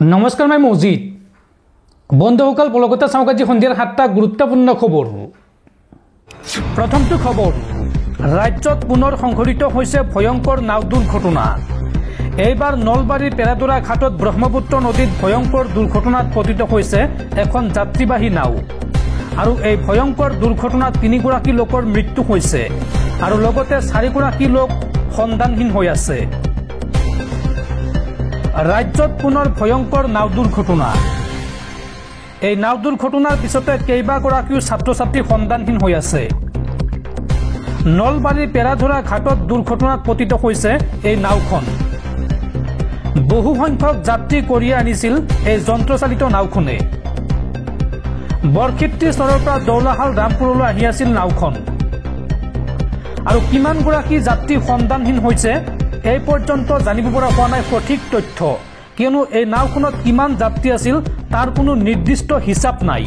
নমস্কাৰ মই মজিদ বন্ধুসকল পলকতা চাওকাজি সন্ধিয়াৰ 7টা গুৰুত্বপূৰ্ণ খবৰ। প্ৰথমটো খবৰ, ৰাজ্যত পুনৰ সংঘটিত হৈছে ভয়ংকৰ নাও দুৰ্ঘটনা। এইবাৰ নলবাৰীৰ পেৰাদৰা ঘাটত ব্ৰহ্মপুত্ৰ নদীত ভয়ংকৰ দুৰ্ঘটনাত পতিত হৈছে এখন যাত্ৰীবাহী নাও আৰু এই ভয়ংকৰ দুৰ্ঘটনাত 3গৰাকী লোকৰ মৃত্যু হৈছে আৰু লগতে 4গৰাকী লোক সন্ধানহীন হৈ আছে। ৰাজ্যত পুনৰ ভয়ংকৰ নাও দুৰ্ঘটনা। এই নাও দুৰ্ঘটনাৰ পিছতে কেইবাগৰাকীও ছাত্ৰ ছাত্ৰী সন্ধানহীন হৈ আছে। নলবাৰীৰ পেৰাধৰা ঘাটত দুৰ্ঘটনাত পতিত হৈছে এই নাওখন। বহু সংখ্যক যাত্ৰী কঢ়িয়াই আনিছিল এই যন্ত্ৰচালিত নাওখনে। বৰক্ষেত্ৰী চৰৰ পৰা দৌলাহাল ৰামপুৰলৈ আহি আছিল নাওখন আৰু কিমানগৰাকী যাত্ৰী সন্ধানহীন হৈছে এই পৰ্যন্ত জানিব পৰা হোৱা নাই সঠিক তথ্য, কিয়নো এই নাওখনত কিমান যাত্ৰী আছিল তাৰ কোনো নিৰ্দিষ্ট হিচাপ নাই।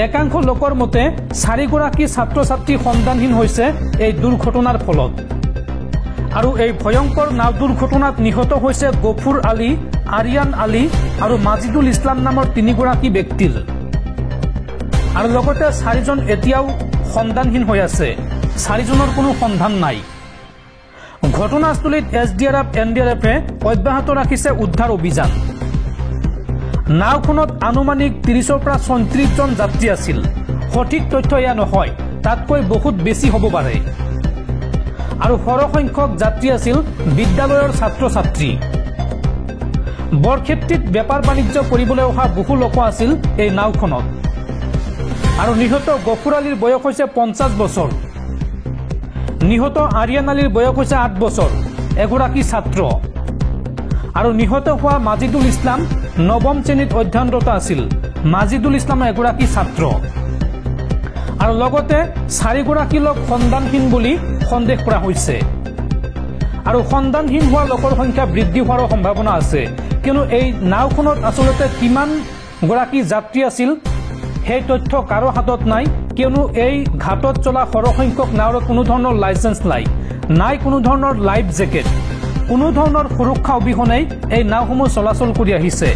একাংশ লোকৰ মতে 4গৰাকী ছাত্ৰ ছাত্ৰী সন্ধানহীন হৈছে এই দুৰ্ঘটনাৰ ফলত আৰু এই ভয়ংকৰ নাও দুৰ্ঘটনাত নিহত হৈছে গফুৰ আলী, আৰিয়ান আলী আৰু মাজিদুল ইছলাম নামৰ 3গৰাকী ব্যক্তিৰ আৰু লগতে 4জন এতিয়াও সন্ধানহীন হৈ আছে। 4জনৰ কোনো সন্ধান নাই। ঘটনাস্থলীত SDRF NDRFে অব্যাহত ৰাখিছে উদ্ধাৰ অভিযান। নাওখনত আনুমানিক 30ৰ পৰা 34জন যাত্ৰী আছিল। সঠিক তথ্য এয়া নহয়, তাতকৈ বহুত বেছি হ'ব পাৰে আৰু সৰহসংখ্যক যাত্ৰী আছিল বিদ্যালয়ৰ ছাত্ৰ ছাত্ৰী। বৰক্ষেত্ৰীত বেপাৰ বাণিজ্য কৰিবলৈ অহা বহু লোক আছিল এই নাওখনত আৰু নিহত গফুৰ আলীৰ বয়স হৈছে 50 বছৰ। নিহত আৰিয়ান আলীৰ বয়স হৈছে 8 বছৰ, এগৰাকী ছাত্ৰ আৰু নিহত হোৱা মাজিদুল ইছলাম 9ম শ্ৰেণীত অধ্যয়নৰত আছিল। মাজিদুল ইছলাম এগৰাকী ছাত্ৰ আৰু লগতে 4গৰাকী লোক সন্ধানহীন বুলি সন্দেহ কৰা হৈছে আৰু সন্ধানহীন হোৱা লোকৰ সংখ্যা বৃদ্ধি হোৱাৰ সম্ভাৱনা আছে, কিয়নো এই নাওখনত আচলতে কিমানগৰাকী যাত্ৰী আছিল সেই তথ্য কাৰো হাতত নাই, কিয়নো এই ঘাটত চলা সৰহসংখ্যক নাওৰ কোনো ধৰণৰ লাইচেন্স নাই কোনো ধৰণৰ লাইফ জেকেট, কোনো ধৰণৰ সুৰক্ষা অবিহনে এই নাওসমূহ চলাচল কৰি আহিছে।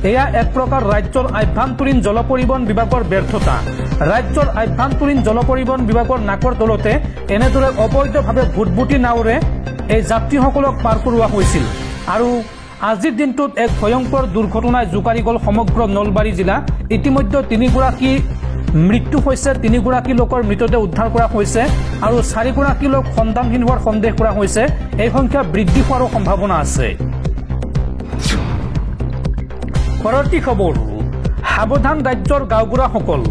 এয়া এক প্ৰকাৰ ৰাজ্যৰ আভ্যন্তৰীণ জল পৰিবহণ বিভাগৰ ব্যৰ্থতা। ৰাজ্যৰ আভ্যন্তৰীণ জল পৰিবহণ বিভাগৰ নাকৰ তলতে এনেদৰে অবৈধভাৱে ভুটভুটি নাওৰে এই যাত্ৰীসকলক পাৰ কৰোৱা হৈছিল আৰু আজিৰ দিনটোত এক ভয়ংকৰ দুৰ্ঘটনাই জোকাৰি গ'ল সমগ্ৰ নলবাৰী জিলা। ইতিমধ্যে 3গৰাকী মৃত্যু হৈছে, 3গৰাকী লোকৰ মৃতদেহ উদ্ধাৰ কৰা হৈছে আৰু 4গৰাকী লোক সন্ধানহীন হোৱাৰ সন্দেহ কৰা হৈছে। এই সংখ্যা বৃদ্ধি হোৱাৰো সম্ভাৱনা আছে। পৰৱৰ্তী খবৰ, সাৱধান ৰাজ্যৰ গাঁওবুঢ়াসকল।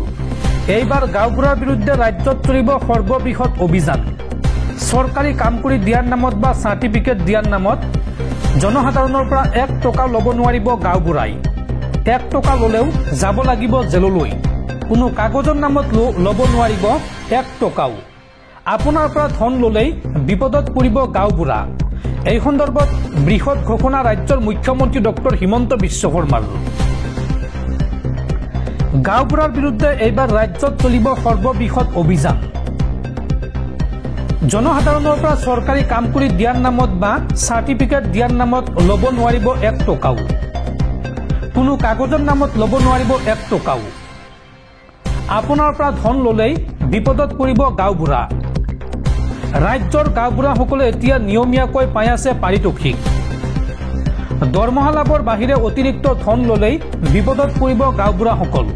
এইবাৰ গাঁওবুঢ়াৰ বিৰুদ্ধে ৰাজ্যত চলিব সৰ্ববৃহৎ অভিযান। চৰকাৰী কাম কৰি দিয়াৰ নামত বা চাৰ্টিফিকেট দিয়াৰ নামত জনসাধাৰণৰ পৰা 1 টকা ল'ব নোৱাৰিব গাঁওবুঢ়াই। 1 টকা ল'লেও যাব লাগিব জেললৈ। কোনো কাগজৰ নামত ল'ব নোৱাৰিব 1 টকাও। আপোনাৰ পৰা ধন ল'লেই বিপদত পৰিব গাঁওবুঢ়া। এই সন্দৰ্ভত বৃহৎ ঘোষণা ৰাজ্যৰ মুখ্যমন্ত্ৰী ডক্টৰ হিমন্ত বিশ্ব শৰ্মাৰ। গাঁওবুঢ়াৰ বিৰুদ্ধে এইবাৰ ৰাজ্যত চলিব সৰ্ববৃহৎ অভিযান। জনসাধাৰণৰ পৰা চৰকাৰী কাম কৰি দিয়াৰ নামত বা চাৰ্টিফিকেট দিয়াৰ নামত ল'ব নোৱাৰিব 1 টকাও। কোনো কাগজৰ নামত ল'ব নোৱাৰিব 1 টকাও। আপোনাৰ পৰা ধন ল'লেই বিপদত পৰিব গাঁওবুঢ়া। ৰাজ্যৰ গাঁওবুঢ়াসকলে এতিয়া নিয়মীয়াকৈ পাই আছে পাৰিতোষিক। দৰমহা লাভৰ বাহিৰে অতিৰিক্ত ধন ল'লেই বিপদত পৰিব গাঁওবুঢ়াসকল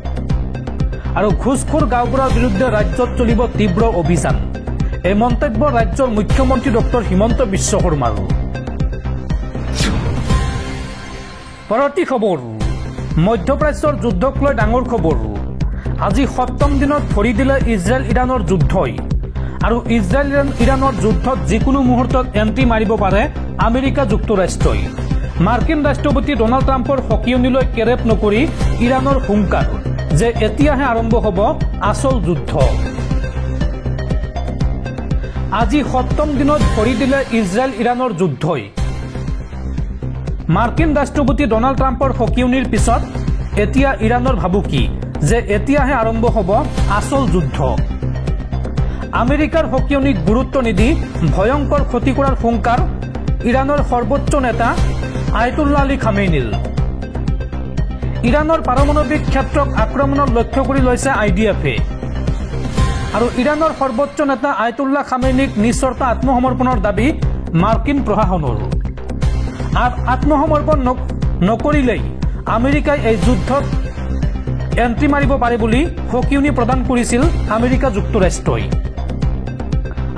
আৰু ঘুষখোৰ গাঁওবুঢ়াৰ বিৰুদ্ধে ৰাজ্যত চলিব তীব্ৰ অভিযান। এই মন্তব্য ৰাজ্যৰ মুখ্যমন্ত্ৰী ডক্টৰ হিমন্ত বিশ্ব শৰ্মাৰ। পৰৱৰ্তী খবৰ, মধ্যপ্ৰাচ্যৰ যুদ্ধক লৈ ডাঙৰ খবৰ। আজি 7ম দিনত ভৰি দিলে ইজৰাইল ইৰাণৰ যুদ্ধই আৰু ইজৰাইল ইৰাণৰ যুদ্ধত যিকোনো মুহূৰ্তত এণ্ট্ৰি মাৰিব পাৰে আমেৰিকা যুক্তৰাষ্ট্ৰই। মাৰ্কিন ৰাষ্ট্ৰপতি ডনাল্ড ট্ৰাম্পৰ সকিয়নিলৈ কেৰেপ নকৰি ইৰাণৰ হুংকাৰ যে এতিয়াহে আৰম্ভ হ'ব আচল যুদ্ধ। আজি 7ম দিনত ভৰি দিলে ইজৰাইল ইৰাণৰ যুদ্ধই। মাৰ্কিন ৰাষ্ট্ৰপতি ডনাল্ড ট্ৰাম্পৰ সকিয়নিৰ পিছত এতিয়া ইৰাণৰ ভাবুকি যে এতিয়াহে আৰম্ভ হ'ব আচল যুদ্ধ। আমেৰিকাৰ সকিয়নিক গুৰুত্ব নিদি ভয়ংকৰ ক্ষতি কৰাৰ হুংকাৰ ইৰাণৰ সৰ্বোচ্চ নেতা আয়াতুল্লাহ আলী খামেইনিৰ। ইৰাণৰ পাৰমাণৱিক ক্ষেত্ৰক আক্ৰমণৰ লক্ষ্য কৰি লৈছে IDF-এ। আৰু ইৰাণৰ সৰ্বোচ্চ নেতা আয়াতুল্লাহ খামেইনিক নিঃচৰ্ত আত্মসমৰ্পণৰ দাবী মাৰ্কিন প্ৰশাসনৰ। আৰু আত্মসমৰ্পণ নকৰিলেই আমেৰিকাই এই যুদ্ধত এণ্ট্ৰি মাৰিব পাৰে বুলি সকিয়নি প্ৰদান কৰিছিল আমেৰিকা যুক্তৰাষ্ট্ৰই।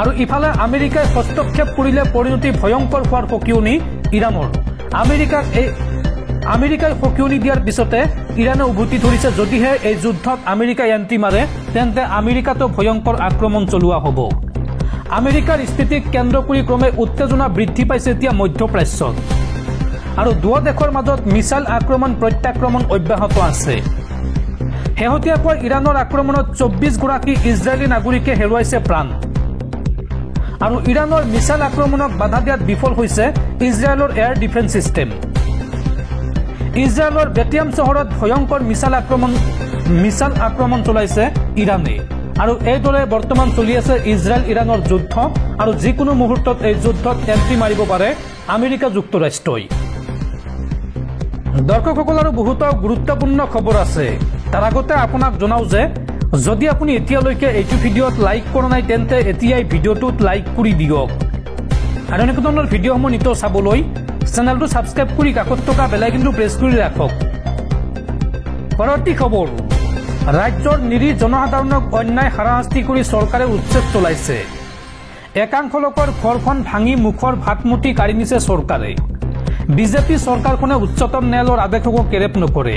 আৰু ইফালে আমেৰিকাই হস্তক্ষেপ কৰিলে পৰিণতি ভয়ংকৰ হোৱাৰ সকিয়নি ইৰাণৰ। আমেৰিকাই সকিয়নি দিয়াৰ পিছতে ইৰাণে উভতি ধৰিছে যদিহে এই যুদ্ধত আমেৰিকাই এণ্ট্ৰি মাৰে তেন্তে আমেৰিকাতো ভয়ংকৰ আক্ৰমণ চলোৱা হ'ব। আমেৰিকাৰ স্থিতিক কেন্দ্ৰ কৰি ক্ৰমে উত্তেজনা বৃদ্ধি পাইছে এতিয়া মধ্যপ্ৰাচ্যত। আৰু দুয়ো দেশৰ মাজত মিছাইল আক্ৰমণ প্ৰত্যাক্ৰমণ অব্যাহত আছে। শেহতীয়াকৈ ইৰাণৰ আক্ৰমণত 24 গৰাকী ইজৰাইলী নাগৰিকে হেৰুৱাইছে প্ৰাণ। আৰু ইৰাণৰ মিছাইল আক্ৰমণক বাধা দিয়াত বিফল হৈছে ইজৰাইলৰ এয়াৰ ডিফেন্স ছিষ্টেম। ইজৰাইলৰ বেটিয়াম চহৰত ভয়ংকৰ মিছাইল আক্ৰমণ চলাইছে ইৰাণে। আৰু এইদৰে বৰ্তমান চলি আছে ইজৰাইল ইৰাণৰ যুদ্ধ। আৰু যিকোনো মুহূৰ্তত এই যুদ্ধত এণ্ট্ৰি মাৰিব পাৰে আমেৰিকা যুক্তৰাষ্ট্ৰই। দৰ্শকসকল, আৰু বহুতো গুৰুত্বপূৰ্ণ খবৰ আছে। তাৰ আগতে আপোনাক জনাওঁ যে যদি আপুনি এতিয়ালৈকে এইটো ভিডিঅ'ত লাইক কৰা নাই তেন্তে এতিয়াই ভিডিঅ'টোত লাইক কৰি দিয়ক। আৰু এনেকুৱা ধৰণৰ ভিডিঅ'সমূহ নিতৌ চাবলৈ চেনেলটো ছাবস্ক্ৰাইব কৰি কাষত থকা বেল আইকনটো প্ৰেছ কৰি ৰাখক। পৰৱৰ্তী খবৰ, ৰাজ্যৰ নিৰীহ জনসাধাৰণক অন্যায় হাৰাশাস্তি কৰি চৰকাৰে উচ্ছেদ চলাইছে। একাংশ লোকৰ ঘৰখন ভাঙি মুখৰ ভাতমুঠি কাঢ়ি নিছে চৰকাৰে। বিজেপি চৰকাৰখনে উচ্চতম ন্যায়ালয়ৰ আদেশকো কেৰেপ নকৰে।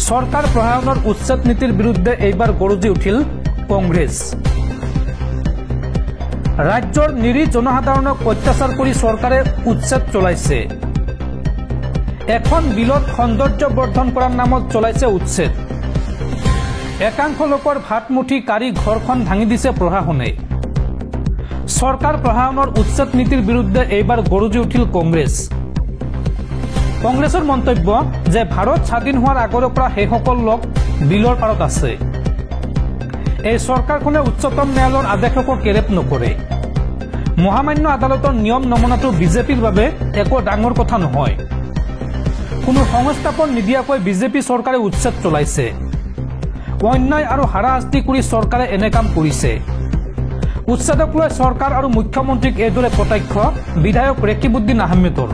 চৰকাৰ প্ৰশাসনৰ উচ্ছেদ নীতিৰ বিৰুদ্ধে এইবাৰ গৰজি উঠিল কংগ্ৰেছ। ৰাজ্যৰ নিৰীহ জনসাধাৰণক অত্যাচাৰ কৰি চৰকাৰে উচ্ছেদ চলাইছে। এখন বিলত সৌন্দৰ্য বৰ্ধন কৰাৰ নামত চলাইছে উচ্ছেদ। একাংশ লোকৰ ভাতমুঠি কাঢ়ি ঘৰখন ভাঙি দিছে প্ৰশাসনে। চৰকাৰ প্ৰশাসনৰ উচ্ছেদ নীতিৰ বিৰুদ্ধে এইবাৰ গৰজি উঠিল কংগ্ৰেছ। কংগ্ৰেছৰ মন্তব্য যে ভাৰত স্বাধীন হোৱাৰ আগৰে পৰা সেইসকল লোক বিলৰ পাৰত আছে। এই চৰকাৰখনে উচ্চতম ন্যায়ালয়ৰ আদেশকো কেৰেপ নকৰে। মহামান্য আদালতৰ নিয়ম নমনাটো বিজেপিৰ বাবে একো ডাঙৰ কথা নহয়। কোনো সংস্থাপন নিদিয়াকৈ বিজেপি চৰকাৰে উচ্ছেদ চলাইছে। অন্যায় আৰু হাৰাশাস্তি কৰি চৰকাৰে এনে কাম কৰিছে। উচ্ছেদক লৈ চৰকাৰ আৰু মুখ্যমন্ত্ৰীক এইদৰে কটাক্ষ বিধায়ক ৰেকিবুদ্দিন আহমেদৰ।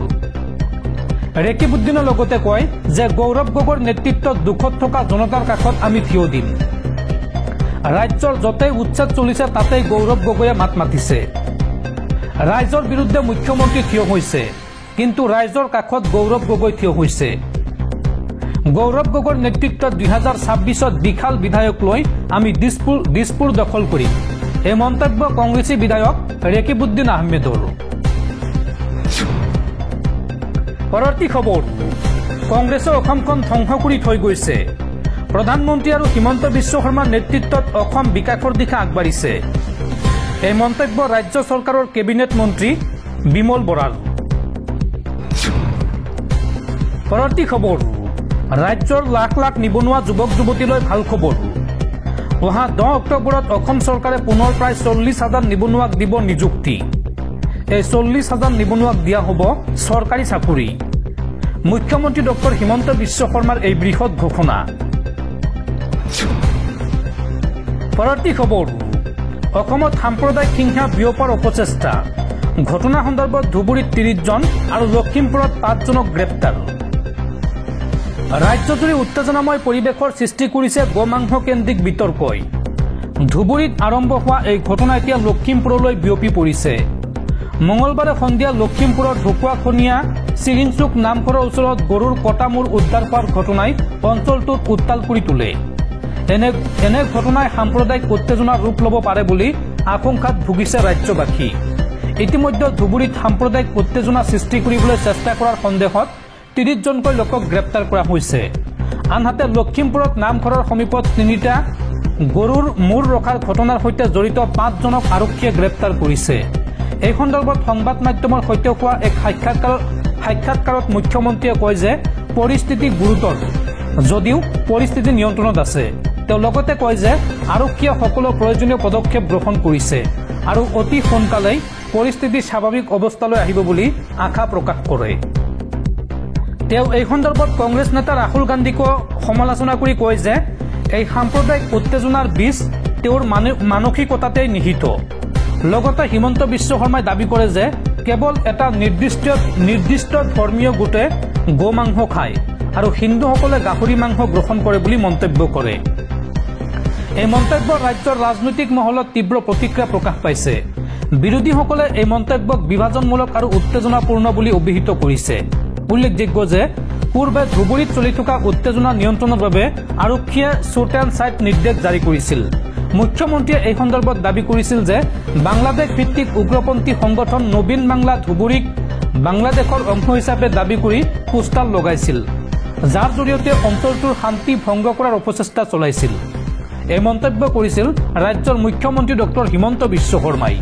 ৰেকিবুদ্দিনে লগতে কয় যে গৌৰৱ গগৈৰ নেতৃত্বত দুখত থকা জনতাৰ কাষত আমি থিয় দিম। ৰাজ্যৰ য'তেই উচ্ছেদ চলিছে তাতেই গৌৰৱ গগৈয়ে মাত মাতিছে। ৰাইজৰ বিৰুদ্ধে মুখ্যমন্ত্ৰী থিয় হৈছে, কিন্তু ৰাইজৰ কাষত গৌৰৱ গগৈ থিয় হৈছে। গৌৰৱ গগৈৰ নেতৃত্বত 2026ত বিশাল বিধায়ক লৈ আমি দিছপুৰ দখল কৰিম। এই মন্তব্য কংগ্ৰেছী বিধায়ক ৰেকিবুদ্দিন আহমেদৰ। পৰৱৰ্তী খবৰ, কংগ্ৰেছে অসমখন ধ্বংস কৰি থৈ গৈছে। প্ৰধানমন্ত্ৰী আৰু হিমন্ত বিশ্ব শৰ্মাৰ নেতৃত্বত অসম বিকাশৰ দিশে আগবাঢ়িছে। এই মন্তব্য ৰাজ্য চৰকাৰৰ কেবিনেট মন্ত্ৰী বিমল বৰাৰ। পৰৱৰ্তী খবৰ, ৰাজ্যৰ লাখ লাখ নিবনুৱা যুৱক যুৱতীলৈ ভাল খবৰ। অহা 10 অক্টোবৰত অসম চৰকাৰে পুনৰ প্ৰায় 40,000 নিবনুৱাক দিব নিযুক্তি। এই 40,000 নিবনুৱাক দিয়া হ'ব চৰকাৰী চাকৰি। মুখ্যমন্ত্ৰী ডক্টৰ হিমন্ত বিশ্ব শৰ্মাৰ এই বৃহৎ ঘোষণা। পৰৱৰ্তী খবৰ, অসমত সাম্প্ৰদায়িক হিংসা বিয়পাৰ অপচেষ্টা। ঘটনা সন্দৰ্ভত ধুবুৰীত 30 জন আৰু লখিমপুৰত 5 জনক গ্ৰেপ্তাৰ। ৰাজ্যজুৰি উত্তেজনাময় পৰিৱেশৰ সৃষ্টি কৰিছে গোমাংস কেন্দ্ৰিক বিতৰ্কই। ধুবুৰীত আৰম্ভ হোৱা এই ঘটনা এতিয়া লখিমপুৰলৈ বিয়পি পৰিছে। মঙলবাৰে সন্ধিয়া লখিমপুৰৰ ঢকুৱাখনীয়া চিৰিংচুক নামঘৰৰ ওচৰত গৰুৰ কটা মূৰ উদ্ধাৰ হোৱাৰ ঘটনাই অঞ্চলটোত উত্তাল কৰি তোলে। এনে ঘটনাই সাম্প্ৰদায়িক উত্তেজনাৰ ৰূপ ল'ব পাৰে বুলি আশংকাত ভুগিছে ৰাজ্যবাসী। ইতিমধ্যে ধুবুৰীত সাম্প্ৰদায়িক উত্তেজনা সৃষ্টি কৰিবলৈ চেষ্টা কৰাৰ সন্দেহত 30 জনকৈ লোকক গ্ৰেপ্তাৰ কৰা হৈছে। আনহাতে লখিমপুৰত নামঘৰৰ সমীপত 3টা গৰুৰ মূৰ ৰখাৰ ঘটনাৰ সৈতে জড়িত 5 জনক আৰক্ষীয়ে গ্ৰেপ্তাৰ কৰিছে। এই সন্দৰ্ভত সংবাদ মাধ্যমৰ সৈতে হোৱা এক সাক্ষাৎকাৰত মুখ্যমন্ত্ৰীয়ে কয় যে পৰিস্থিতি গুৰুতৰ যদিও পৰিস্থিতি নিয়ন্ত্ৰণত আছে। তেওঁ লগতে কয় যে আৰক্ষীয়ে সকলো প্ৰয়োজনীয় পদক্ষেপ গ্ৰহণ কৰিছে আৰু অতি সোনকালেই পৰিস্থিতি স্বাভাৱিক অৱস্থালৈ আহিব বুলি আশা প্ৰকাশ কৰে। তেওঁ এই সন্দৰ্ভত কংগ্ৰেছ নেতা ৰাহুল গান্ধীকো সমালোচনা কৰি কয় যে এই সাম্প্ৰদায়িক উত্তেজনাৰ বীজ তেওঁৰ মানসিকতাতেই নিহিত। লগতে হিমন্ত বিশ্ব শৰ্মাই দাবী কৰে যে কেৱল এটা নিৰ্দিষ্ট ধৰ্মীয় গোটে গো মাংস খায় আৰু হিন্দুসকলে গাহৰি মাংস গ্ৰহণ কৰে বুলি মন্তব্য কৰে। এই মন্তব্য ৰাজ্যৰ ৰাজনৈতিক মহলত তীব্ৰ প্ৰতিক্ৰিয়া প্ৰকাশ পাইছে। বিৰোধীসকলে এই মন্তব্যক বিভাজনমূলক আৰু উত্তেজনাপূৰ্ণ বুলি অভিহিত কৰিছে। উল্লেখযোগ্য যে পূৰ্বে ধুবুৰীত চলি থকা উত্তেজনা নিয়ন্ত্ৰণৰ বাবে আৰক্ষীয়ে শ্বুট এণ্ড চাইট নিৰ্দেশ জাৰি কৰিছিল। মুখ্যমন্ত্ৰীয়ে এই সন্দৰ্ভত দাবী কৰিছিল যে বাংলাদেশ ভিত্তিক উগ্ৰপন্থী সংগঠন নবীন বাংলা ধুবুৰীক বাংলাদেশৰ অংশ হিচাপে দাবী কৰি পোষ্টাৰ লগাইছিল, যাৰ জৰিয়তে অঞ্চলটোৰ শান্তি ভংগ কৰাৰ অপচেষ্টা চলাইছিল। এই মন্তব্য কৰিছিল ৰাজ্যৰ মুখ্যমন্ত্ৰী ডক্টৰ হিমন্ত বিশ্ব শৰ্মাই।